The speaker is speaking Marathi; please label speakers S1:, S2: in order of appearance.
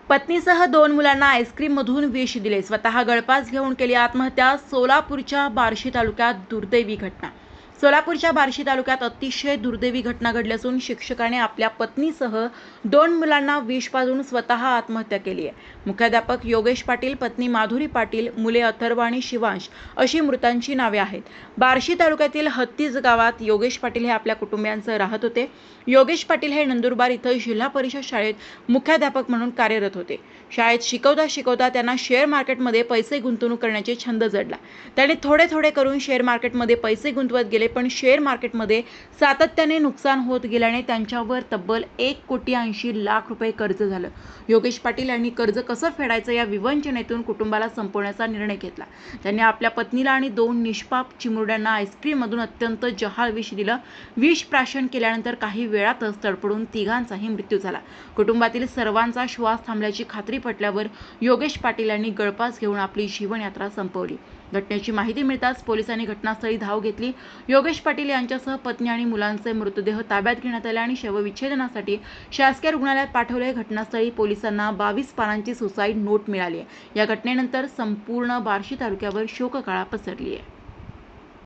S1: पत्नीसह 2 मुलांना आईस्क्रीममधून विष दिले, स्वतः गळफास घेऊन केली आत्महत्या. सोलापूरच्या बार्शी तालुक्यात दुर्दैवी घटना. सोलापूरच्या बार्शी तालुक्यात अतिशय दुर्दैवी घटना घडली असून शिक्षकाने आपल्या पत्नीसह 2 मुलांना विष पाजून स्वतः आत्महत्या केली आहे. मुख्याध्यापक योगेश पाटील, पत्नी माधुरी पाटील, मुले अथर्व आणि शिवांश अशी मृतांची नावे आहेत. बार्शी तालुक्यातील हत्तीज गावात योगेश पाटील हे आपल्या कुटुंबियांसह राहत होते. योगेश पाटील हे नंदुरबार इथं जिल्हा परिषद शाळेत मुख्याध्यापक म्हणून कार्यरत होते. शाळेत शिकवता शिकवता त्यांना शेअर मार्केटमध्ये पैसे गुंतवणूक करण्याचे छंद जडला. त्यांनी थोडे थोडे करून शेअर मार्केटमध्ये पैसे गुंतवत गेले, पण शेअर मार्केटमध्ये सातत्याने नुकसान होत गेल्याने त्यांच्यावर तब्बल 1,80,00,000 रुपये कर्ज झालं. योगेश पाटील यांनी कर्ज कसं फेडायचं या विवंचनेतून कुटुंबाला संपवण्याचा निर्णय घेतला. त्यांनी आपल्या पत्नीला आणि 2 निष्पाप चिमुरड्यांना आईस्क्रीममधून अत्यंत जहाल विष दिलं. विष प्राशन केल्यानंतर काही वेळातच तडफडून तिघांचाही मृत्यू झाला. कुटुंबातील सर्वांचा श्वास थांबल्याची खात्री पटल्यावर योगेश पाटील यांनी गळफास घेऊन आपली जीवनयात्रा संपवली. घटनेची माहिती मिळताच पोलिसांनी घटनास्थळी धाव घेतली. योगेश पाटील यांच्यासह पत्नी आणि मुलांचे मृतदेह ताब्यात घेण्यात आले आणि शवविच्छेदनासाठी शासकीय रुग्णालयात पाठवले. घटनास्थळी पोलिसांना 22 पानांची सुसाईड नोट मिळाली आहे. या घटनेनंतर संपूर्ण बार्शी तालुक्यावर शोककळा पसरली आहे.